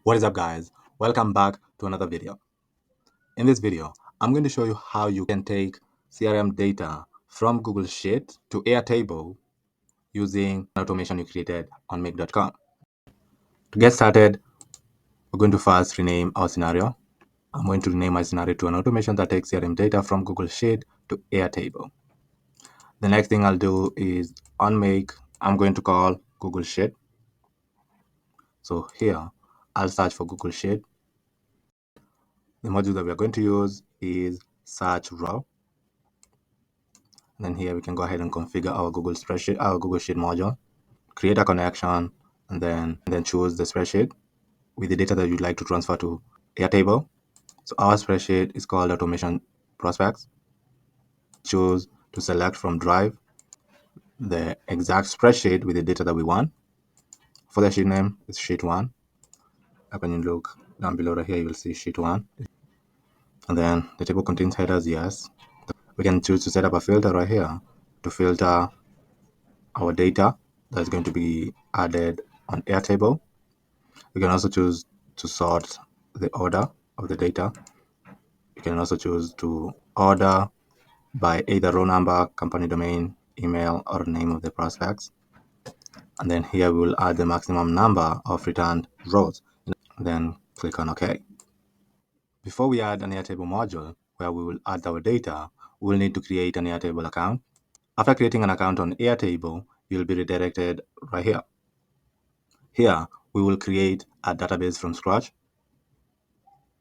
What is up, guys? Welcome back to another video. In this video, I'm going to show you how you can take CRM data from Google Sheet to Airtable using automation you created on make.com. To get started, we're going to first rename our scenario. I'm going to rename my scenario to an automation that takes CRM data from Google Sheet to Airtable. The next thing I'll do is on make, I'm going to call Google Sheet. So here, I'll search for Google Sheet. The module that we're going to use is search raw. And then here we can go ahead and configure our Google spreadsheet, our Google Sheet module, create a connection, and then choose the spreadsheet with the data that you'd like to transfer to Airtable. So our spreadsheet is called Automation Prospects. Choose to select from Drive the exact spreadsheet with the data that we want. For the sheet name, it's Sheet 1. Like when you look down below right here, you will see Sheet 1. And then the table contains headers, yes. We can choose to set up a filter right here to filter our data that's going to be added on Airtable. We can also choose to sort the order of the data. You can also choose to order by either row number, company domain, email, or name of the prospects. And then here we will add the maximum number of returned rows. Then click on OK. Before we add an Airtable module where we will add our data, we will need to create an Airtable account. After creating an account on Airtable, you'll be redirected right here. Here, we will create a database from scratch,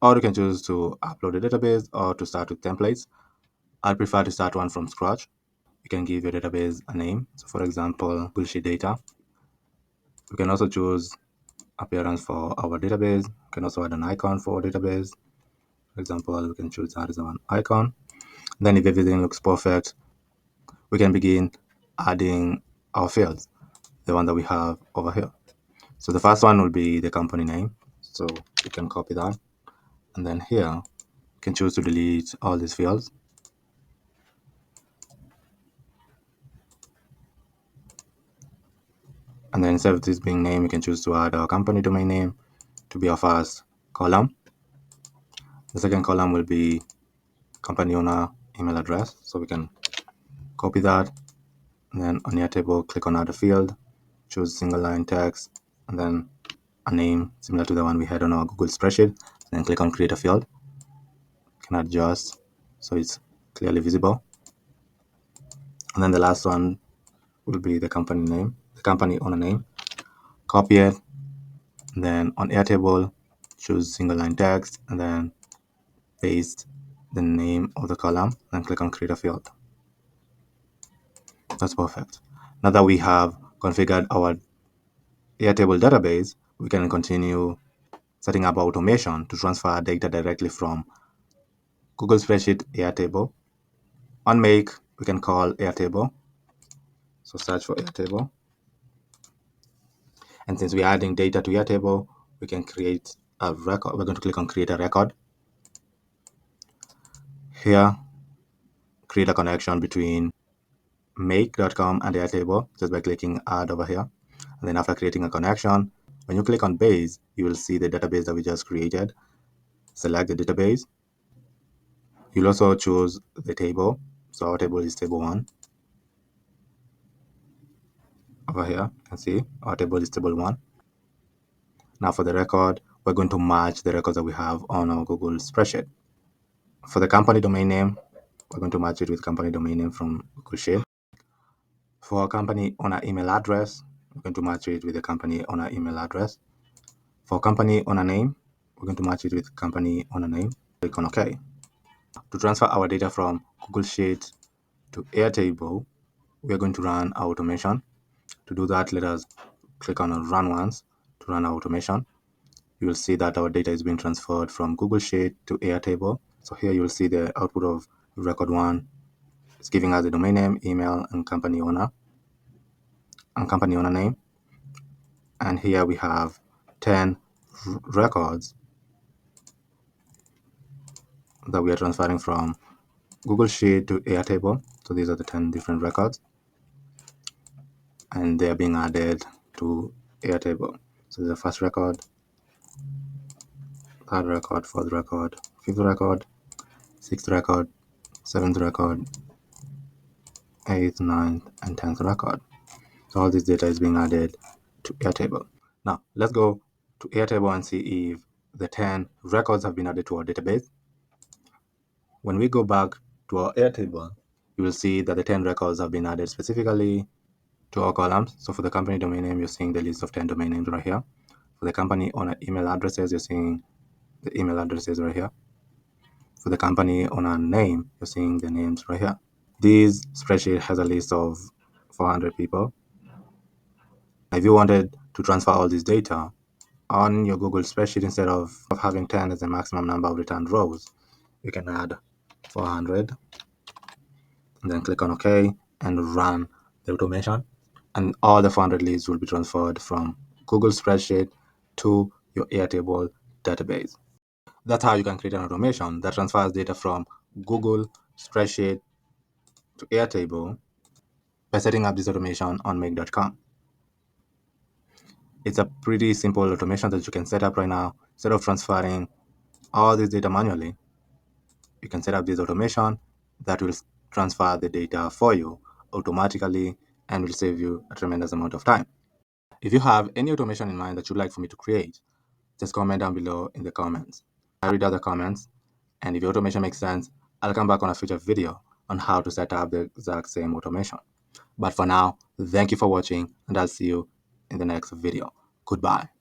or you can choose to upload a database or to start with templates. I prefer to start one from scratch. You can give your database a name. So for example, Google Sheet data. We can also choose appearance for our database. We can also add an icon for our database. For example, we can choose that as an icon. Then if everything looks perfect, we can begin adding our fields, the one that we have over here. So the first one will be the company name. So you can copy that. And then here, you can choose to delete all these fields. And then instead of this being name, you can choose to add our company domain name to be our first column. The second column will be company owner email address. So we can copy that. And then on Airtable, click on add a field, choose single line text, and then a name similar to the one we had on our Google spreadsheet. And then click on create a field. You can adjust so it's clearly visible. And then the last one will be the company name, the company owner name. Copy it. And then on Airtable, choose single line text, and then paste the name of the column, and click on create a field. That's perfect. Now that we have configured our Airtable database, we can continue setting up automation to transfer data directly from Google Spreadsheet Airtable. On make, we can call Airtable. So search for Airtable. And since we're adding data to Airtable, we can create a record. We're going to click on create a record. Here, create a connection between make.com and Airtable just by clicking add over here. And then after creating a connection, when you click on base, you will see the database that we just created. Select the database. You'll also choose the table. So our table is table 1. Over here, you can see our table is table 1. Now for the record, we're going to match the records that we have on our Google spreadsheet. For the company domain name, we're going to match it with company domain name from Google Sheet. For our company owner email address, we're going to match it with the company owner email address. For company owner name, we're going to match it with company owner name. Click on OK. To transfer our data from Google Sheet to Airtable, we are going to run our automation. To do that, let us click on Run Once to run our automation. You will see that our data is being transferred from Google Sheet to Airtable. So here you will see the output of record 1. It's giving us the domain name, email, and company owner name. And here we have 10 records that we are transferring from Google Sheet to Airtable. So these are the 10 different records, and they are being added to Airtable. So the first record, third record, fourth record, fifth record, sixth record, seventh record, eighth, ninth, and 10th record. So all this data is being added to Airtable. Now let's go to Airtable and see if the 10 records have been added to our database. When we go back to our Airtable, you will see that the 10 records have been added specifically to our columns. So for the company domain name, you're seeing the list of 10 domain names right here. For the company owner email addresses, you're seeing the email addresses right here. For the company owner name, you're seeing the names right here. This spreadsheet has a list of 400 people. If you wanted to transfer all this data on your Google spreadsheet, instead of having 10 as the maximum number of returned rows, you can add 400 and then click on OK and run the automation. And all the 400 leads will be transferred from Google spreadsheet to your Airtable database. That's how you can create an automation that transfers data from Google spreadsheet to Airtable by setting up this automation on make.com. It's a pretty simple automation that you can set up right now. Instead of transferring all this data manually, you can set up this automation that will transfer the data for you automatically and will save you a tremendous amount of time. If you have any automation in mind that you'd like for me to create, just comment down below in the comments. I read out the comments, and if your automation makes sense, I'll come back on a future video on how to set up the exact same automation. But for now, thank you for watching, and I'll see you in the next video. Goodbye.